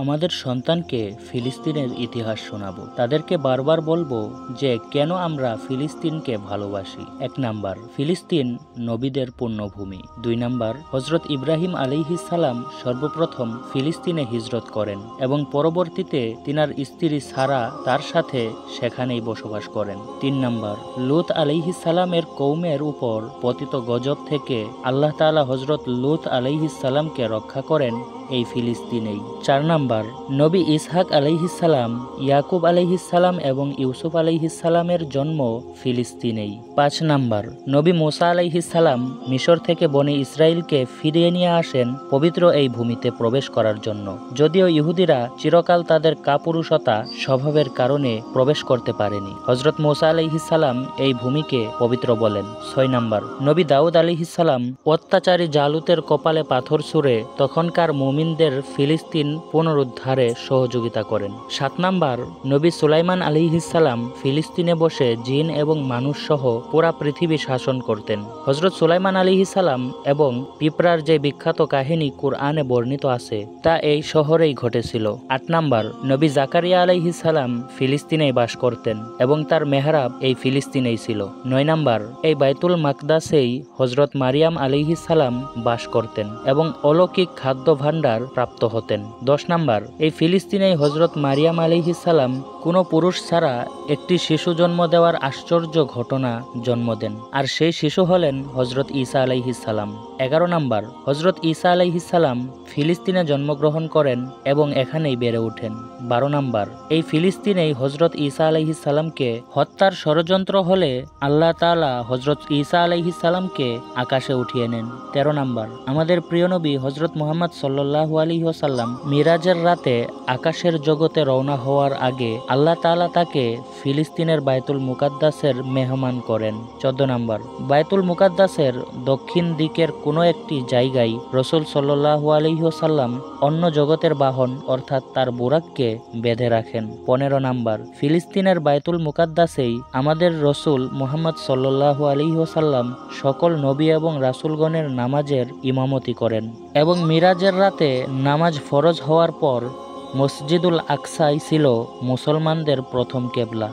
আমাদের সন্তানকে ফিলিস্তিনের ইতিহাস শোনাবো। তাদেরকে বারবার বলবো যে কেন আমরা ফিলিস্তিনকে ভালোবাসি। ১ নাম্বার, ফিলিস্তিন নবীদের পুণ্যভূমি। ২ নাম্বার, হজরত ইব্রাহিম আলাইহিস সালাম সর্বপ্রথম ফিলিস্তিনে হিজরত করেন এবং পরবর্তীতে তিনার স্ত্রী সারা তার সাথে সেখানেই বসবাস করেন। ৩ নাম্বার, লূত আলাইহিস সালামের কৌমের উপর পতিত গজব থেকে আল্লাহ তাআলা হজরত লূত আলাইহিস সালামকে রক্ষা করেন এই ফিলিস্তিনেই। ৪ নাম্বার, নবী ইসহাক আলাইহিস সালাম, ইয়াকুব আলাইহিস সালাম এবং ইউসুফ আলাইহিস সালামের জন্ম ফিলিস্তিনেই। ৫ নাম্বার, নবী মুসা আলাইহিস সালাম মিশর থেকে বনে ইসরায়েলকে ফিরিয়ে নিয়ে আসেন পবিত্র এই ভূমিতে প্রবেশ করার জন্য, যদিও ইহুদিরা চিরকাল তাদের কাপুরুষতা স্বভাবের কারণে প্রবেশ করতে পারেনি। হজরত মুসা আলাইহিস সালাম এই ভূমিকে পবিত্র বলেন। ৬ নাম্বার, নবী দাউদ আলাইহিস সালাম অত্যাচারী জালুতের কপালে পাথর ছুঁড়ে তখনকার মুমিনদের ফিলিস্তিন পুনরুদ্ধারে সহযোগিতা করেন। ৭ নাম্বার, নবী সুলাইমান আলাইহিস সালাম ফিলিস্তিনে বসে জিন এবং মানুষ সহ পুরা পৃথিবী শাসন করতেন। হজরত সুলাইমান আলাইহিস সালাম এবং পিঁপড়ার যে বিখ্যাত কাহিনী কুরআনে বর্ণিত আছে তা এই শহরেই ঘটেছিল। ৮ নাম্বার, নবী জাকারিয়া আলাইহিস সালাম ফিলিস্তিনেই বাস করতেন এবং তার মেহরাব এই ফিলিস্তিনেই ছিল। ৯ নাম্বার, এই বাইতুল মাকদাসেই হজরত মারিয়াম আলাইহিস সালাম বাস করতেন এবং অলৌকিক খাদ্য ভাণ্ডার প্রাপ্ত হতেন। ১০ নাম্বার, এই ফিলিস্তিনেই হজরত মারিয়াম আলাইহিস সালাম কোনো পুরুষ ছাড়া একটি শিশু জন্ম দেওয়ার আশ্চর্য ঘটনা জন্ম দেন, আর সেই শিশু হলেন হজরত ঈসা আলাইহিস সালাম। ১১ নাম্বার, হজরত ঈসা আলাইহিস সালাম ফিলিস্তিনে জন্মগ্রহণ করেন এবং এখানেই বেড়ে ওঠেন। ১২ নাম্বার, এই ফিলিস্তিনেই হজরত ঈসা আলাইহিস সালামকে হত্যার ষড়যন্ত্র হলে আল্লাহ তাআলা হজরত ঈসা আলাইহিস সালামকে আকাশে উঠিয়ে নেন। ১৩ নাম্বার, আমাদের প্রিয় নবী হজরত মুহাম্মদ সাল্লাল্লাহু আলাইহি ওয়াসাল্লাম মিরাজের রাতে আকাশের জগতে রওনা হওয়ার আগে আল্লাহ তাআলা তাকে ফিলিস্তিনের বাইতুল মুকাদ্দাসের মেহমান করেন। ১৪ নাম্বার, বাইতুল মুকাদ্দাসের দক্ষিণ দিকের কোনো একটি জায়গায় রসুল সাল্লাল্লাহু আলাইহি ওয়াসাল্লাম অন্য জগতের বাহন অর্থাৎ তার বুরাককে বেঁধে রাখেন। ১৫ নাম্বার, ফিলিস্তিনের বাইতুল মুকাদ্দাসেই আমাদের রসুল মুহাম্মদ সাল্লাল্লাহু আলাইহি ওয়াসাল্লাম সকল নবী এবং রাসূলগণের নামাজের ইমামতি করেন এবং মিরাজের রাতে নামাজ ফরজ হওয়ার পর মসজিদুল আকসাই ছিল মুসলমানদের প্রথম কেবলা।